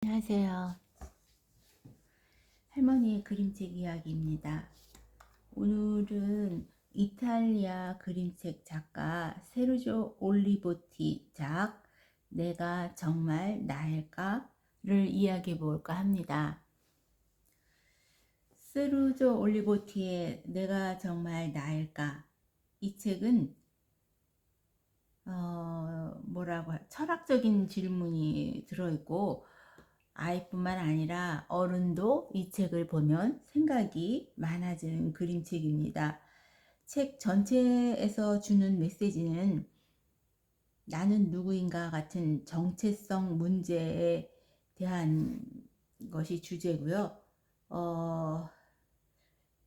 안녕하세요. 할머니의 그림책 이야기입니다. 오늘은 이탈리아 그림책 작가 세르조 올리보티 작 내가 정말 나일까를 이야기해 볼까 합니다. 세르조 올리보티의 내가 정말 나일까, 이 책은 철학적인 질문이 들어있고, 아이뿐만 아니라 어른도 이 책을 보면 생각이 많아지는 그림책입니다. 책 전체에서 주는 메시지는 나는 누구인가 같은 정체성 문제에 대한 것이 주제고요.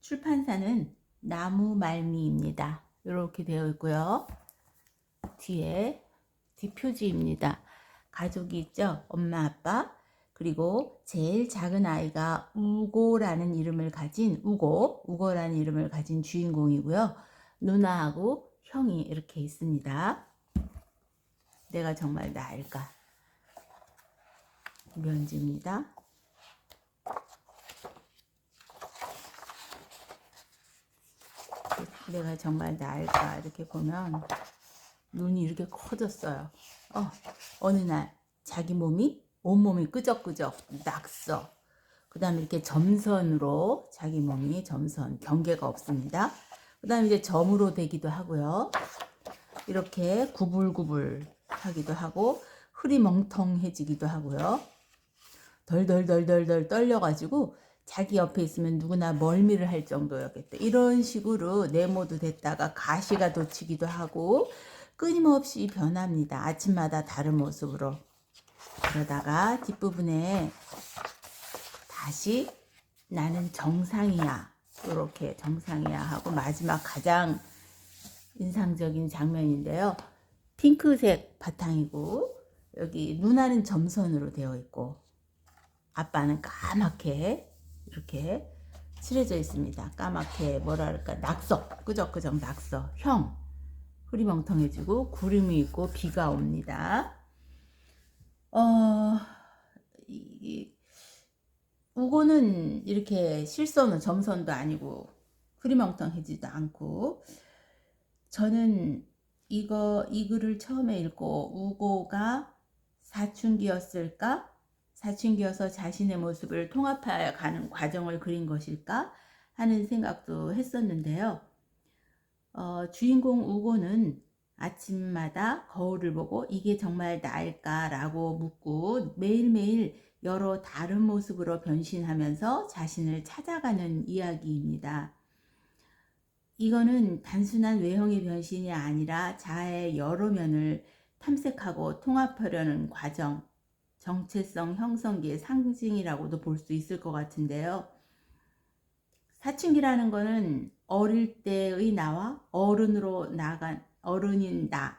출판사는 나무말미입니다. 이렇게 되어 있고요. 뒤에 뒷표지입니다. 가족이 있죠. 엄마, 아빠, 그리고 제일 작은 아이가 우고라는 이름을 가진 우고라는 이름을 가진 주인공이고요. 누나하고 형이 이렇게 있습니다. 내가 정말 나일까? 면지입니다. 내가 정말 나일까? 이렇게 보면 눈이 이렇게 커졌어요. 어느 날 자기 온몸이 끄적끄적 낙서. 그 다음에 이렇게 점선으로 자기 몸이 경계가 없습니다. 그 다음에 이제 점으로 되기도 하고요. 이렇게 구불구불 하기도 하고 흐리멍텅해지기도 하고요. 덜덜덜덜덜 떨려가지고 자기 옆에 있으면 누구나 멀미를 할 정도였겠다. 이런 식으로 네모도 됐다가 가시가 돋치기도 하고 끊임없이 변합니다. 아침마다 다른 모습으로. 그러다가 뒷부분에 다시 나는 정상이야, 이렇게 정상이야 하고 마지막 가장 인상적인 장면인데요. 핑크색 바탕이고 여기 누나는 점선으로 되어 있고 아빠는 까맣게 이렇게 칠해져 있습니다. 까맣게 낙서, 끄적끄적 낙서. 형 흐리멍텅해지고 구름이 있고 비가 옵니다. 우고는 이렇게 실선은 점선도 아니고 흐리멍텅해지도 않고, 저는 이 글을 처음에 읽고 우고가 사춘기였을까? 사춘기여서 자신의 모습을 통합하여 가는 과정을 그린 것일까? 하는 생각도 했었는데요. 주인공 우고는 아침마다 거울을 보고 이게 정말 나일까? 라고 묻고 매일매일 여러 다른 모습으로 변신하면서 자신을 찾아가는 이야기입니다. 이거는 단순한 외형의 변신이 아니라 자아의 여러 면을 탐색하고 통합하려는 과정, 정체성 형성기의 상징이라고도 볼 수 있을 것 같은데요. 사춘기라는 거는 어릴 때의 나와 어른으로 나간 어른인 나,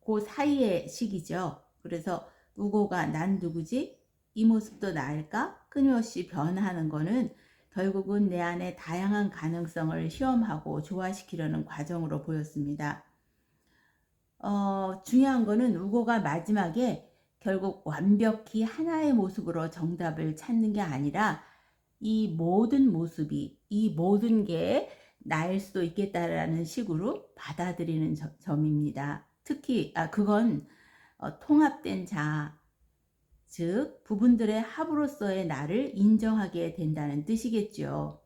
그 사이의 시기죠. 그래서 우고가 난 누구지? 이 모습도 나일까? 끊임없이 변하는 거는 결국은 내 안에 다양한 가능성을 시험하고 조화시키려는 과정으로 보였습니다. 중요한 거는 우고가 마지막에 결국 완벽히 하나의 모습으로 정답을 찾는 게 아니라 이 모든 게 나일 수도 있겠다라는 식으로 받아들이는 점입니다. 특히 그건 통합된 자아, 즉 부분들의 합으로서의 나를 인정하게 된다는 뜻이겠죠.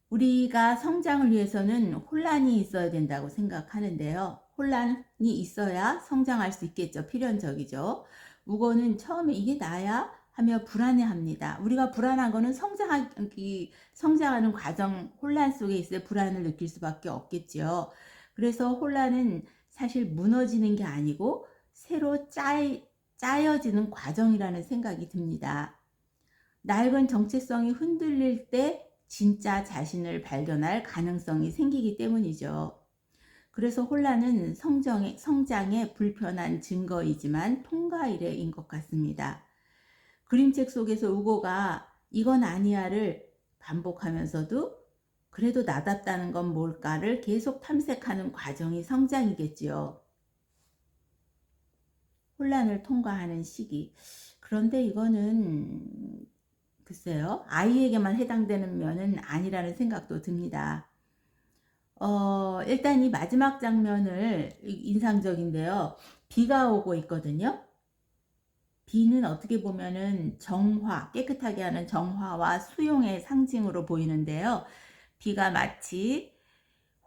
우리가 성장을 위해서는 혼란이 있어야 된다고 생각하는데요. 혼란이 있어야 성장할 수 있겠죠. 필연적이죠. 우고는 처음에 이게 나야? 하며 불안해합니다. 우리가 불안한 거는 성장하는 과정, 혼란 속에 있을 불안을 느낄 수밖에 없겠죠. 그래서 혼란은 사실 무너지는 게 아니고 새로 짜여지는 과정이라는 생각이 듭니다. 낡은 정체성이 흔들릴 때 진짜 자신을 발견할 가능성이 생기기 때문이죠. 그래서 혼란은 성장의 불편한 증거이지만 통과 이래인 것 같습니다. 그림책 속에서 우고가 이건 아니야를 반복하면서도 그래도 나답다는 건 뭘까를 계속 탐색하는 과정이 성장이겠지요. 혼란을 통과하는 시기. 그런데 이거는 글쎄요, 아이에게만 해당되는 면은 아니라는 생각도 듭니다. 일단 이 마지막 장면을 인상적인데요. 비가 오고 있거든요. 비는 어떻게 보면은 정화, 깨끗하게 하는 정화와 수용의 상징으로 보이는데요. 비가 마치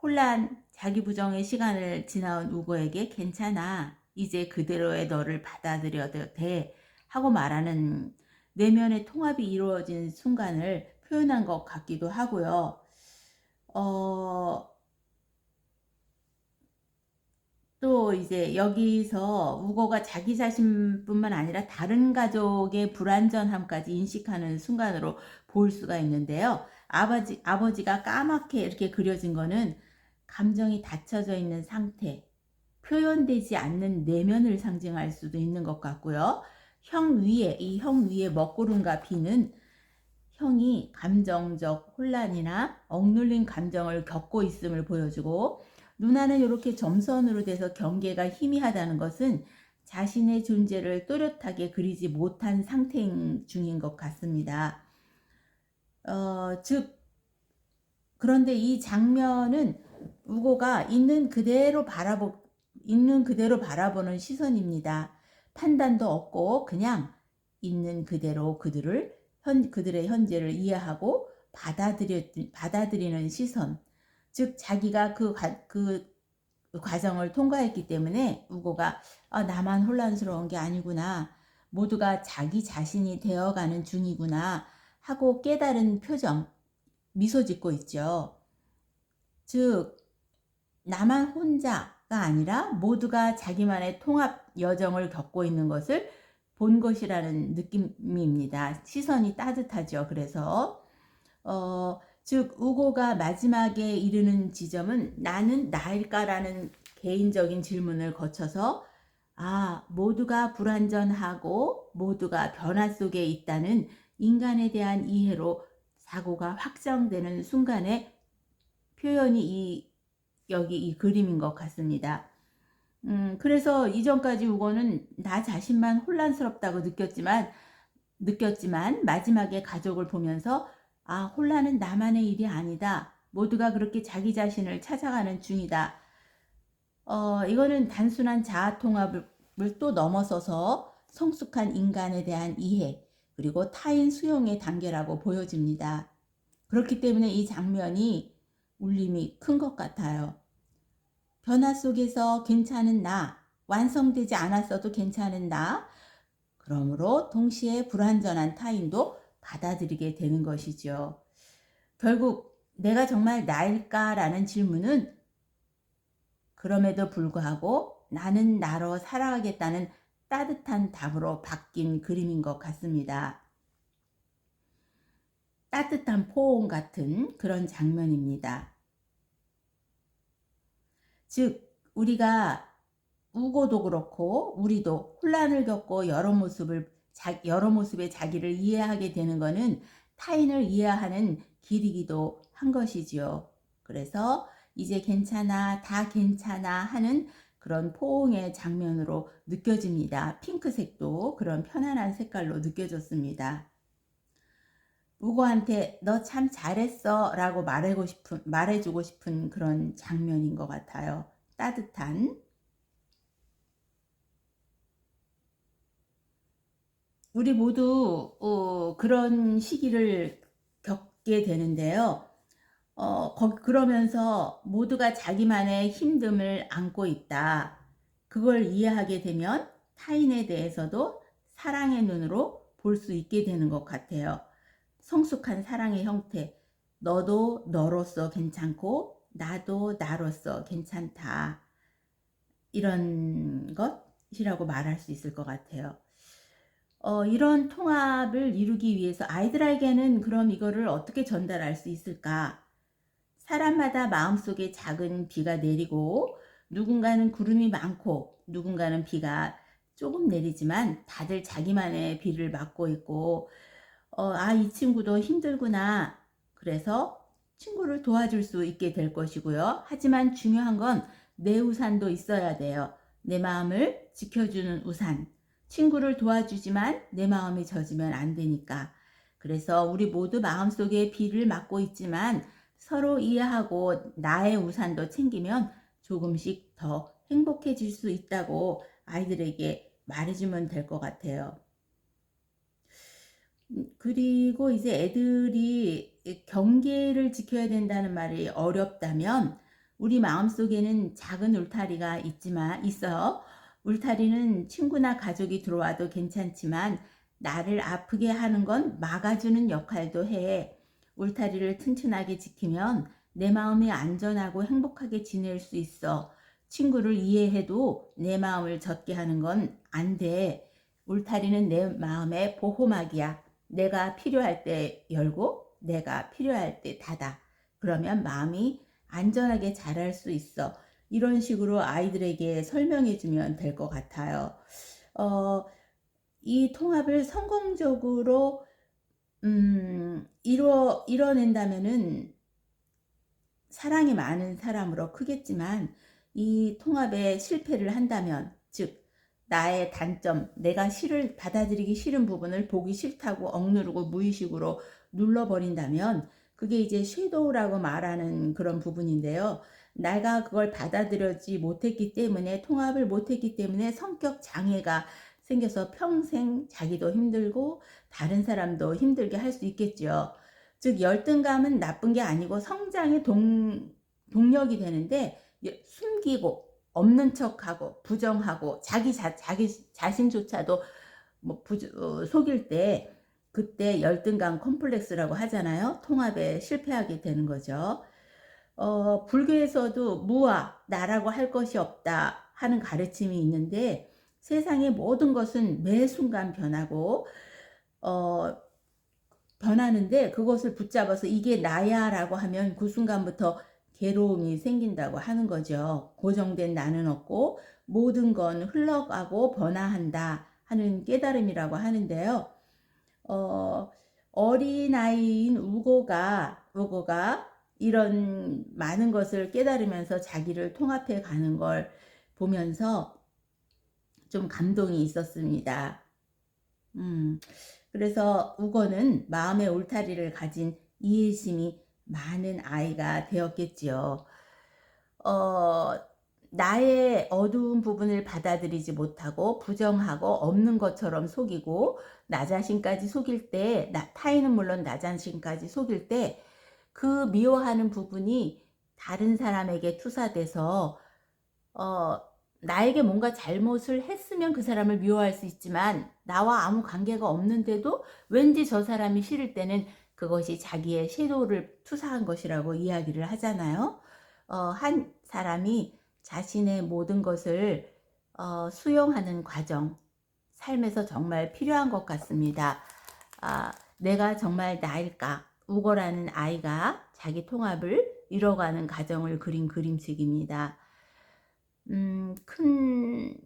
혼란, 자기 부정의 시간을 지나온 우고에게 괜찮아, 이제 그대로의 너를 받아들여도 돼 하고 말하는 내면의 통합이 이루어진 순간을 표현한 것 같기도 하고요. 어, 또 이제 여기서 우고가 자기 자신뿐만 아니라 다른 가족의 불완전함까지 인식하는 순간으로 볼 수가 있는데요. 아버지가 까맣게 이렇게 그려진 거는 감정이 닫혀져 있는 상태, 표현되지 않는 내면을 상징할 수도 있는 것 같고요. 이 형 위에 먹구름과 비는 형이 감정적 혼란이나 억눌린 감정을 겪고 있음을 보여주고, 누나는 이렇게 점선으로 돼서 경계가 희미하다는 것은 자신의 존재를 또렷하게 그리지 못한 상태 중인 것 같습니다. 즉 그런데 이 장면은 우고가 있는 그대로 바라보는 시선입니다. 판단도 없고 그냥 있는 그대로 그들의 현재를 이해하고 받아들이는 시선. 즉 자기가 그 과정을 통과했기 때문에 우고가 나만 혼란스러운 게 아니구나, 모두가 자기 자신이 되어가는 중이구나 하고 깨달은 표정, 미소 짓고 있죠. 즉 나만 혼자가 아니라 모두가 자기만의 통합 여정을 겪고 있는 것을 본 것이라는 느낌입니다. 시선이 따뜻하죠. 그래서 즉 우고가 마지막에 이르는 지점은 나는 나일까라는 개인적인 질문을 거쳐서 모두가 불완전하고 모두가 변화 속에 있다는 인간에 대한 이해로 사고가 확정되는 순간의 표현이 여기 이 그림인 것 같습니다. 그래서 이전까지 우고는 나 자신만 혼란스럽다고 느꼈지만 마지막에 가족을 보면서 혼란은 나만의 일이 아니다, 모두가 그렇게 자기 자신을 찾아가는 중이다. 이거는 단순한 자아 통합을 또 넘어서서 성숙한 인간에 대한 이해, 그리고 타인 수용의 단계라고 보여집니다. 그렇기 때문에 이 장면이 울림이 큰 것 같아요. 변화 속에서 괜찮은 나, 완성되지 않았어도 괜찮은 나, 그러므로 동시에 불완전한 타인도 받아들이게 되는 것이죠. 결국 내가 정말 나일까라는 질문은 그럼에도 불구하고 나는 나로 살아가겠다는 따뜻한 답으로 바뀐 그림인 것 같습니다. 따뜻한 포옹 같은 그런 장면입니다. 즉 우리가 우고도 그렇고 우리도 혼란을 겪고 여러 모습의 자기를 이해하게 되는 것은 타인을 이해하는 길이기도 한 것이지요. 그래서 이제 괜찮아, 다 괜찮아 하는 그런 포옹의 장면으로 느껴집니다. 핑크색도 그런 편안한 색깔로 느껴졌습니다. 우고한테 너 참 잘했어 라고 말해주고 싶은 그런 장면인 것 같아요. 따뜻한. 우리 모두 그런 시기를 겪게 되는데요. 그러면서 모두가 자기만의 힘듦을 안고 있다, 그걸 이해하게 되면 타인에 대해서도 사랑의 눈으로 볼 수 있게 되는 것 같아요. 성숙한 사랑의 형태, 너도 너로서 괜찮고 나도 나로서 괜찮다, 이런 것이라고 말할 수 있을 것 같아요. 이런 통합을 이루기 위해서 아이들에게는 그럼 이거를 어떻게 전달할 수 있을까? 사람마다 마음속에 작은 비가 내리고, 누군가는 구름이 많고 누군가는 비가 조금 내리지만 다들 자기만의 비를 맞고 있고, 이 친구도 힘들구나, 그래서 친구를 도와줄 수 있게 될 것이고요. 하지만 중요한 건 내 우산도 있어야 돼요. 내 마음을 지켜주는 우산, 친구를 도와주지만 내 마음이 젖으면 안 되니까. 그래서 우리 모두 마음속에 비를 맞고 있지만 서로 이해하고 나의 우산도 챙기면 조금씩 더 행복해질 수 있다고 아이들에게 말해주면 될 것 같아요. 그리고 이제 애들이 경계를 지켜야 된다는 말이 어렵다면 우리 마음속에는 작은 울타리가 있어요. 울타리는 친구나 가족이 들어와도 괜찮지만 나를 아프게 하는 건 막아주는 역할도 해. 울타리를 튼튼하게 지키면 내 마음이 안전하고 행복하게 지낼 수 있어. 친구를 이해해도 내 마음을 젖게 하는 건 안 돼. 울타리는 내 마음의 보호막이야. 내가 필요할 때 열고 내가 필요할 때 닫아. 그러면 마음이 안전하게 자랄 수 있어. 이런 식으로 아이들에게 설명해 주면 될 것 같아요. 이 통합을 성공적으로 이뤄낸다면은 사랑이 많은 사람으로 크겠지만 이 통합에 실패를 한다면, 즉 나의 단점, 내가 받아들이기 싫은 부분을 보기 싫다고 억누르고 무의식으로 눌러버린다면 그게 이제 섀도우라고 말하는 그런 부분인데요. 내가 그걸 받아들여지 못했기 때문에, 통합을 못했기 때문에 성격 장애가 생겨서 평생 자기도 힘들고 다른 사람도 힘들게 할 수 있겠죠. 즉 열등감은 나쁜 게 아니고 성장의 동력이 되는데, 숨기고 없는 척하고 부정하고 자기 자신조차도 속일 때, 그때 열등감 컴플렉스라고 하잖아요. 통합에 실패하게 되는 거죠. 불교에서도 무아, 나라고 할 것이 없다 하는 가르침이 있는데, 세상의 모든 것은 매 순간 변하는데 그것을 붙잡아서 이게 나야 라고 하면 그 순간부터 괴로움이 생긴다고 하는 거죠. 고정된 나는 없고 모든 건 흘러가고 변화한다 하는 깨달음이라고 하는데요. 어린아이인 우고가 이런 많은 것을 깨달으면서 자기를 통합해 가는 걸 보면서 좀 감동이 있었습니다. 그래서 우고는 마음의 울타리를 가진 이해심이 많은 아이가 되었겠지요. 나의 어두운 부분을 받아들이지 못하고 부정하고 없는 것처럼 속이고 나 자신까지 속일 때, 타인은 물론 나 자신까지 속일 때 그 미워하는 부분이 다른 사람에게 투사돼서 나에게 뭔가 잘못을 했으면 그 사람을 미워할 수 있지만 나와 아무 관계가 없는데도 왠지 저 사람이 싫을 때는 그것이 자기의 섀도우를 투사한 것이라고 이야기를 하잖아요. 한 사람이 자신의 모든 것을 수용하는 과정, 삶에서 정말 필요한 것 같습니다. 내가 정말 나일까? 우고라는 아이가 자기 통합을 이뤄가는 과정을 그린 그림책입니다. 큰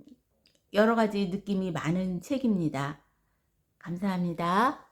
여러 가지 느낌이 많은 책입니다. 감사합니다.